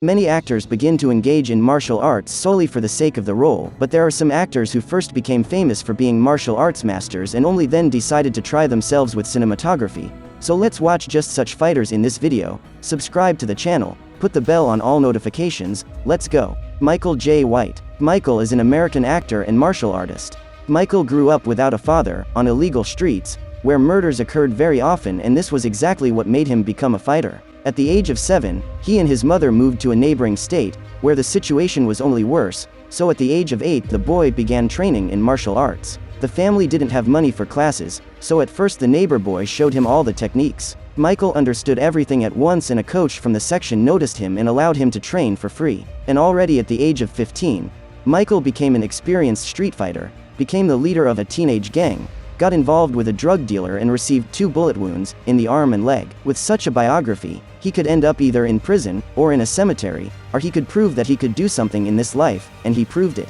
Many actors begin to engage in martial arts solely for the sake of the role, but there are some actors who first became famous for being martial arts masters and only then decided to try themselves with cinematography. So let's watch just such fighters in this video. Subscribe to the channel, put the bell on all notifications, let's go. Michael J. White. Michael is an American actor and martial artist. Michael grew up without a father, on illegal streets, where murders occurred very often, and this was exactly what made him become a fighter. At the age of 7, he and his mother moved to a neighboring state, where the situation was only worse, so at the age of 8 the boy began training in martial arts. The family didn't have money for classes, so at first the neighbor boy showed him all the techniques. Michael understood everything at once, and a coach from the section noticed him and allowed him to train for free. And already at the age of 15, Michael became an experienced street fighter, became the leader of a teenage gang, got involved with a drug dealer and received 2 bullet wounds, in the arm and leg. With such a biography, he could end up either in prison, or in a cemetery, or he could prove that he could do something in this life, and he proved it.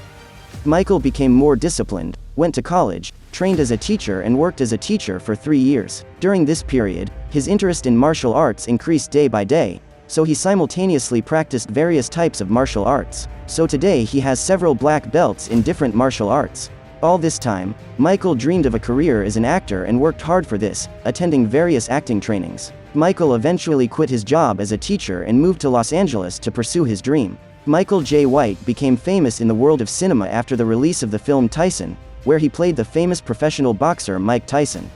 Michael became more disciplined, went to college, trained as a teacher and worked as a teacher for 3 years. During this period, his interest in martial arts increased day by day, so he simultaneously practiced various types of martial arts. So today he has several black belts in different martial arts. All this time, Michael dreamed of a career as an actor and worked hard for this, attending various acting trainings. Michael eventually quit his job as a teacher and moved to Los Angeles to pursue his dream. Michael J. White became famous in the world of cinema after the release of the film Tyson, where he played the famous professional boxer Mike Tyson.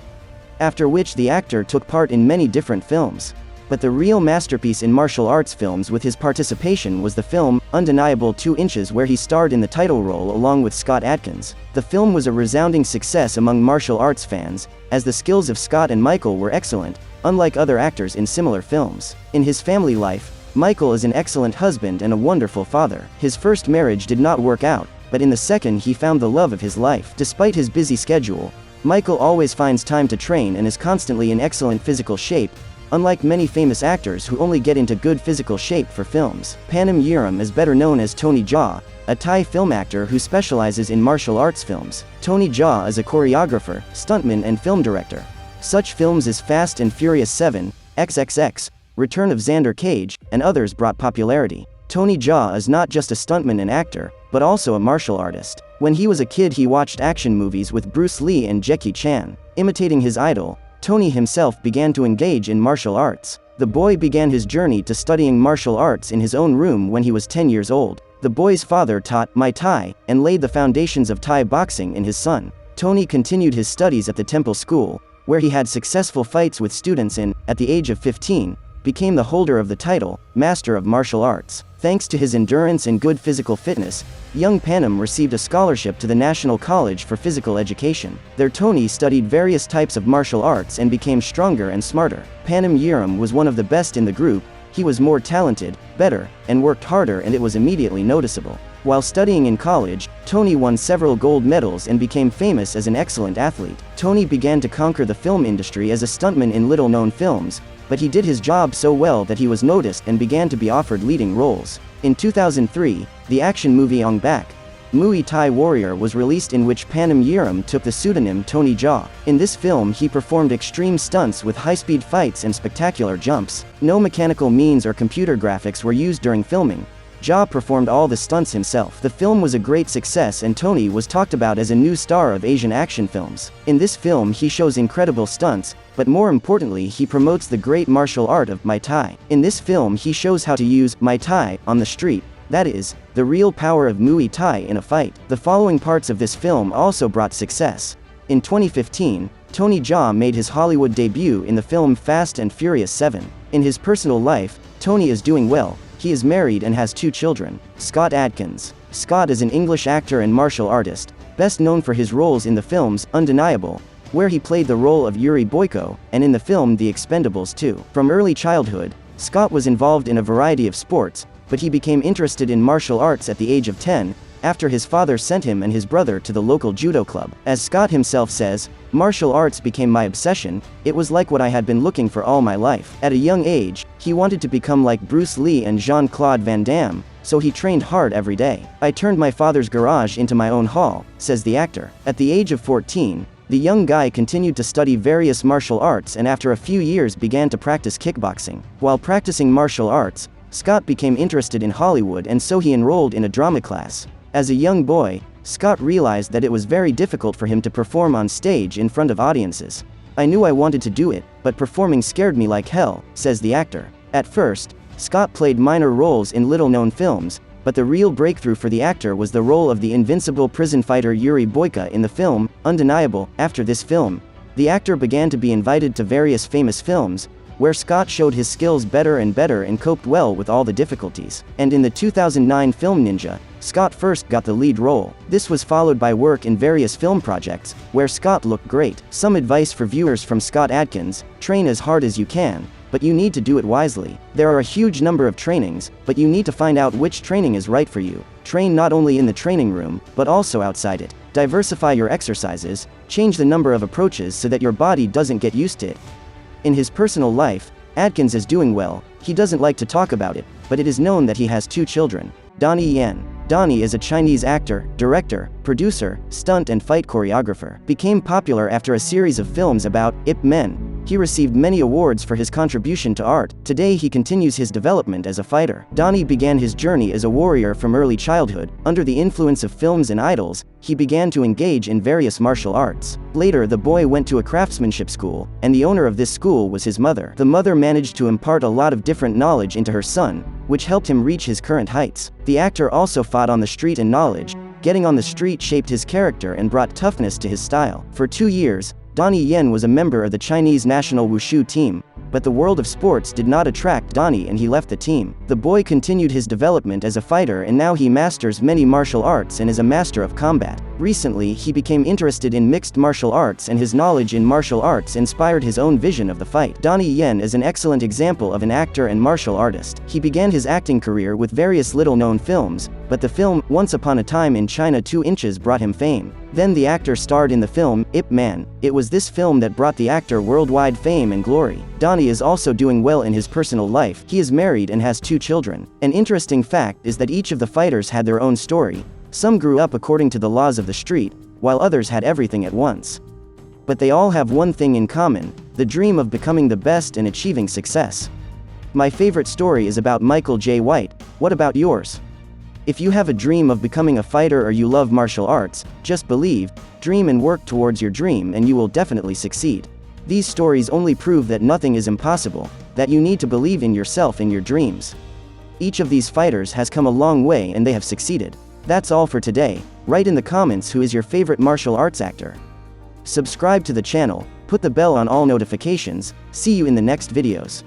After which the actor took part in many different films. But the real masterpiece in martial arts films with his participation was the film, Undeniable 2 Inches, where he starred in the title role along with Scott Adkins. The film was a resounding success among martial arts fans, as the skills of Scott and Michael were excellent, unlike other actors in similar films. In his family life, Michael is an excellent husband and a wonderful father. His first marriage did not work out, but in the second he found the love of his life. Despite his busy schedule, Michael always finds time to train and is constantly in excellent physical shape, unlike many famous actors who only get into good physical shape for films. Panom Yirum is better known as Tony Jaa, a Thai film actor who specializes in martial arts films. Tony Jaa is a choreographer, stuntman and film director. Such films as Fast and Furious 7, XXX, Return of Xander Cage, and others brought popularity. Tony Jaa is not just a stuntman and actor, but also a martial artist. When he was a kid he watched action movies with Bruce Lee and Jackie Chan. Imitating his idol, Tony himself began to engage in martial arts. The boy began his journey to studying martial arts in his own room when he was 10 years old. The boy's father taught Muay Thai, and laid the foundations of Thai boxing in his son. Tony continued his studies at the Temple School, where he had successful fights with students and, at the age of 15, became the holder of the title, Master of Martial Arts. Thanks to his endurance and good physical fitness, young Panom received a scholarship to the National College for Physical Education. There Tony studied various types of martial arts and became stronger and smarter. Panom Yirum was one of the best in the group. He was more talented, better, and worked harder, and it was immediately noticeable. While studying in college, Tony won several gold medals and became famous as an excellent athlete. Tony began to conquer the film industry as a stuntman in little-known films, but he did his job so well that he was noticed and began to be offered leading roles. In 2003, the action movie Ong Bak, Muay Thai Warrior was released, in which Panom Yirum took the pseudonym Tony Jaa. In this film he performed extreme stunts with high-speed fights and spectacular jumps. No mechanical means or computer graphics were used during filming. Jaa performed all the stunts himself. The film was a great success and Tony was talked about as a new star of Asian action films. In this film he shows incredible stunts, but more importantly he promotes the great martial art of Muay Thai. In this film he shows how to use Muay Thai on the street, that is, the real power of Muay Thai in a fight. The following parts of this film also brought success. In 2015, Tony Jaa made his Hollywood debut in the film Fast and Furious 7. In his personal life, Tony is doing well. He is married and has 2 children. Scott Adkins. Scott is an English actor and martial artist, best known for his roles in the films Undeniable, where he played the role of Yuri Boyko, and in the film The Expendables 2. From early childhood, Scott was involved in a variety of sports, but he became interested in martial arts at the age of 10, after his father sent him and his brother to the local judo club. As Scott himself says, "Martial arts became my obsession, it was like what I had been looking for all my life." At a young age, he wanted to become like Bruce Lee and Jean-Claude Van Damme, so he trained hard every day. "I turned my father's garage into my own hall," says the actor. At the age of 14, the young guy continued to study various martial arts and after a few years began to practice kickboxing. While practicing martial arts, Scott became interested in Hollywood and so he enrolled in a drama class. As a young boy, Scott realized that it was very difficult for him to perform on stage in front of audiences. I knew I wanted to do it, but performing scared me like hell, says the actor. At first, Scott played minor roles in little-known films, but the real breakthrough for the actor was the role of the invincible prison fighter Yuri Boyka in the film, Undeniable. After this film, the actor began to be invited to various famous films, where Scott showed his skills better and better and coped well with all the difficulties. And in the 2009 film Ninja, Scott first got the lead role. This was followed by work in various film projects, where Scott looked great. Some advice for viewers from Scott Adkins: train as hard as you can, but you need to do it wisely. There are a huge number of trainings, but you need to find out which training is right for you. Train not only in the training room, but also outside it. Diversify your exercises, change the number of approaches so that your body doesn't get used to it. In his personal life, Adkins is doing well. He doesn't like to talk about it, but it is known that he has 2 children. Donnie Yen. Donnie is a Chinese actor, director, producer, stunt and fight choreographer. Became popular after a series of films about Ip Men. He received many awards for his contribution to art. Today he continues his development as a fighter. Donnie began his journey as a warrior from early childhood. Under the influence of films and idols, he began to engage in various martial arts. Later the boy went to a craftsmanship school, and the owner of this school was his mother. The mother managed to impart a lot of different knowledge into her son, which helped him reach his current heights. The actor also fought on the street, and knowledge getting on the street shaped his character and brought toughness to his style. For 2 years, Donnie Yen was a member of the Chinese national wushu team, but the world of sports did not attract Donnie and he left the team. The boy continued his development as a fighter and now he masters many martial arts and is a master of combat. Recently he became interested in mixed martial arts and his knowledge in martial arts inspired his own vision of the fight. Donnie Yen is an excellent example of an actor and martial artist. He began his acting career with various little-known films, but the film, Once Upon a Time in China 2 Inches brought him fame. Then the actor starred in the film, Ip Man. It was this film that brought the actor worldwide fame and glory. Donnie is also doing well in his personal life. He is married and has 2 children. An interesting fact is that each of the fighters had their own story. Some grew up according to the laws of the street, while others had everything at once. But they all have one thing in common: the dream of becoming the best and achieving success. My favorite story is about Michael J. White. What about yours? If you have a dream of becoming a fighter or you love martial arts, just believe, dream and work towards your dream and you will definitely succeed. These stories only prove that nothing is impossible, that you need to believe in yourself and your dreams. Each of these fighters has come a long way and they have succeeded. That's all for today. Write in the comments who is your favorite martial arts actor. Subscribe to the channel, put the bell on all notifications. See you in the next videos.